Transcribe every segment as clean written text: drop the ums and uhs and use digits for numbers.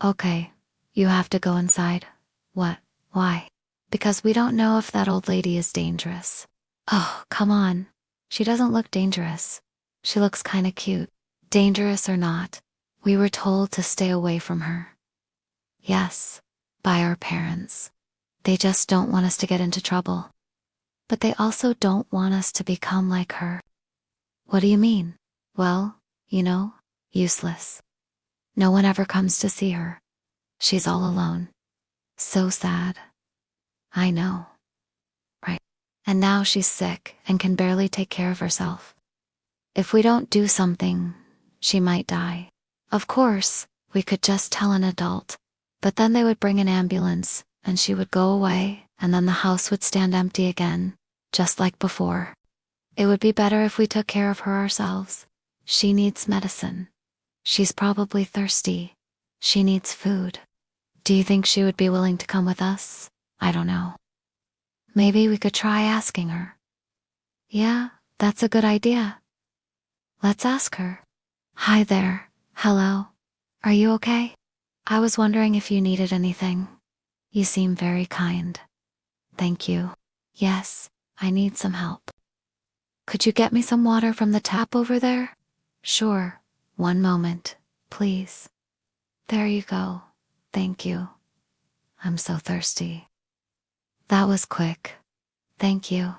Okay, you have to go inside. What? Why? Because we don't know if that old lady is dangerous. Oh, come on. She doesn't look dangerous. She looks kinda cute. Dangerous or not, we were told to stay away from her. Yes, by our parents. They just don't want us to get into trouble. But they also don't want us to become like her. What do you mean? Well, useless. No one ever comes to see her. She's all alone. So sad. I know. Right. And now she's sick and can barely take care of herself. If we don't do something, she might die. Of course, we could just tell an adult, but then they would bring an ambulance, and she would go away, and then the house would stand empty again, just like before. It would be better if we took care of her ourselves. She needs medicine. She's probably thirsty. She needs food. Do you think she would be willing to come with us? I don't know. Maybe we could try asking her. Yeah, that's a good idea. Let's ask her. Hi there. Hello. Are you okay? I was wondering if you needed anything. You seem very kind. Thank you. Yes, I need some help. Could you get me some water from the tap over there? Sure. One moment, please. There you go. Thank you. I'm so thirsty. That was quick. Thank you.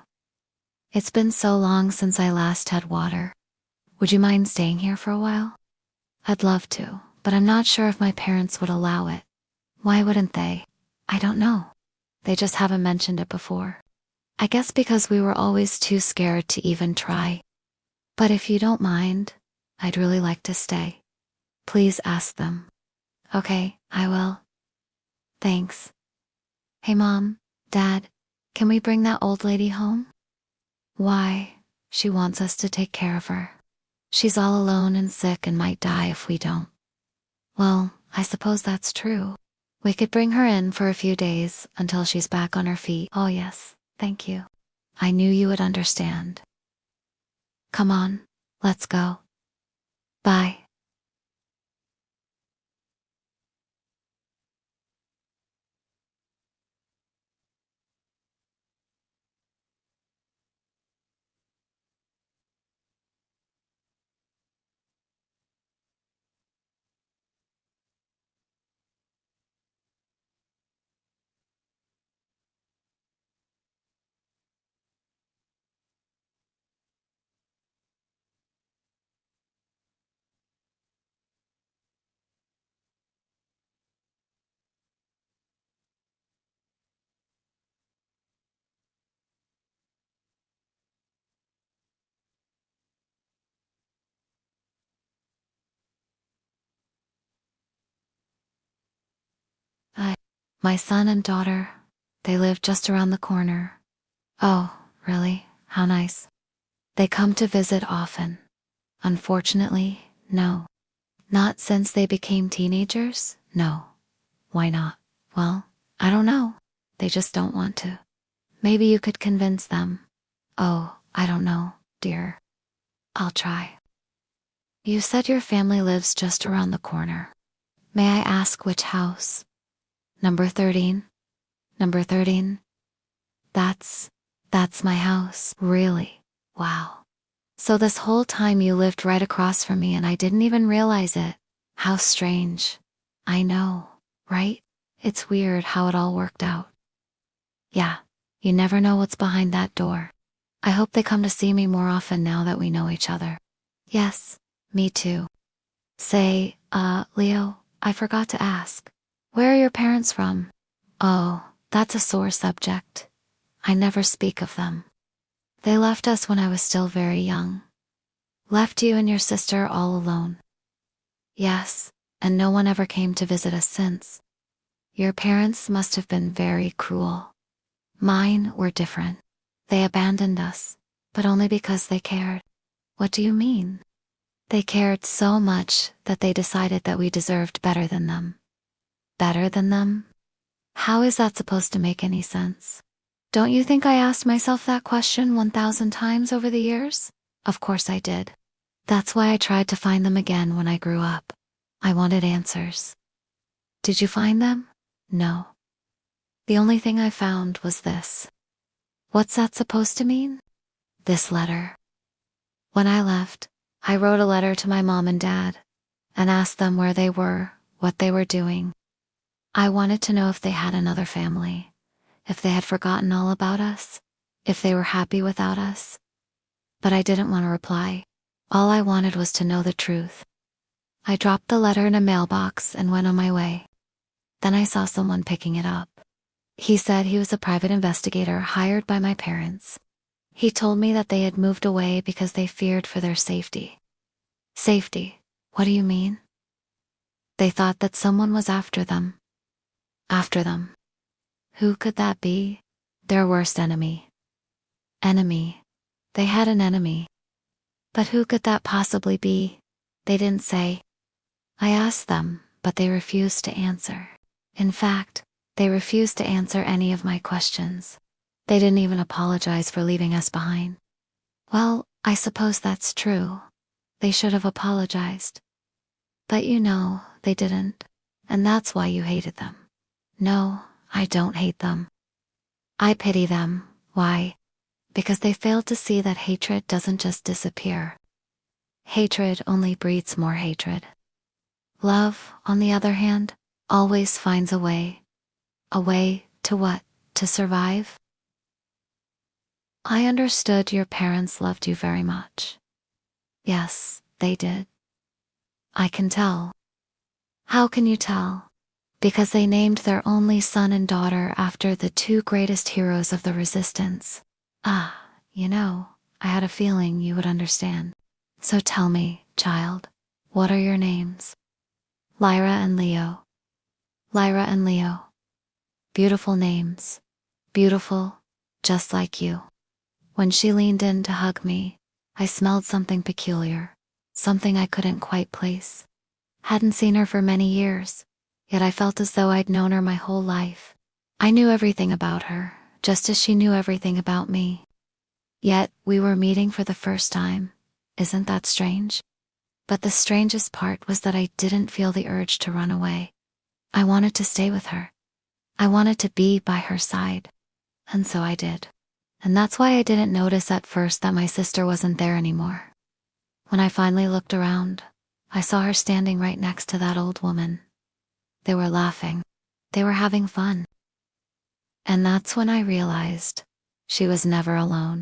It's been so long since I last had water. Would you mind staying here for a while? I'd love to, but I'm not sure if my parents would allow it. Why wouldn't they? I don't know. They just haven't mentioned it before. I guess because we were always too scared to even try. But if you don't mind, I'd really like to stay. Please ask them. Okay, I will. Thanks. Hey Mom, Dad, can we bring that old lady home? Why? She wants us to take care of her. She's all alone and sick and might die if we don't. Well, I suppose that's true. We could bring her in for a few days until she's back on her feet. Oh yes, thank you. I knew you would understand. Come on, let's go. Bye. I, my son and daughter, they live just around the corner. Oh, really? How nice. They come to visit often. Unfortunately, no. Not since they became teenagers? No. Why not? Well, I don't know. They just don't want to. Maybe you could convince them. Oh, I don't know, dear. I'll try. You said your family lives just around the corner. May I ask which house? Number 13? Number 13? That's my house. Really? Wow. So this whole time you lived right across from me and I didn't even realize it. How strange. I know, right? It's weird how it all worked out. Yeah, you never know what's behind that door. I hope they come to see me more often now that we know each other. Yes, me too. Say, Leo, I forgot to ask. Where are your parents from? Oh, that's a sore subject. I never speak of them. They left us when I was still very young. Left you and your sister all alone. Yes, and no one ever came to visit us since. Your parents must have been very cruel. Mine were different. They abandoned us, but only because they cared. What do you mean? They cared so much that they decided that we deserved better than them. Better than them? How is that supposed to make any sense? Don't you think I asked myself that question 1,000 times over the years? Of course I did. That's why I tried to find them again when I grew up. I wanted answers. Did you find them? No. The only thing I found was this. What's that supposed to mean? This letter. When I left, I wrote a letter to my mom and dad and asked them where they were, what they were doing. I wanted to know if they had another family, if they had forgotten all about us, if they were happy without us. But I didn't want to reply. All I wanted was to know the truth. I dropped the letter in a mailbox and went on my way. Then I saw someone picking it up. He said he was a private investigator hired by my parents. He told me that they had moved away because they feared for their safety. Safety? What do you mean? They thought that someone was after them. After them. Who could that be? Their worst enemy. Enemy. They had an enemy. But who could that possibly be? They didn't say. I asked them, but they refused to answer. In fact, they refused to answer any of my questions. They didn't even apologize for leaving us behind. Well, I suppose that's true. They should have apologized. But you know, they didn't. And that's why you hated them. No, I don't hate them. I pity them. Why? Because they failed to see that hatred doesn't just disappear. Hatred only breeds more hatred. Love, on the other hand, always finds a way. A way to what? To survive? I understood your parents loved you very much. Yes, they did. I can tell. How can you tell? Because they named their only son and daughter after the two greatest heroes of the resistance. Ah, you know, I had a feeling you would understand. So tell me, child, what are your names? Lyra and Leo. Lyra and Leo. Beautiful names. Beautiful, just like you. When she leaned in to hug me, I smelled something peculiar, something I couldn't quite place. Hadn't seen her for many years, yet I felt as though I'd known her my whole life. I knew everything about her, just as she knew everything about me. Yet, we were meeting for the first time. Isn't that strange? But the strangest part was that I didn't feel the urge to run away. I wanted to stay with her. I wanted to be by her side. And so I did. And that's why I didn't notice at first that my sister wasn't there anymore. When I finally looked around, I saw her standing right next to that old woman. They were laughing. They were having fun. And that's when I realized she was never alone.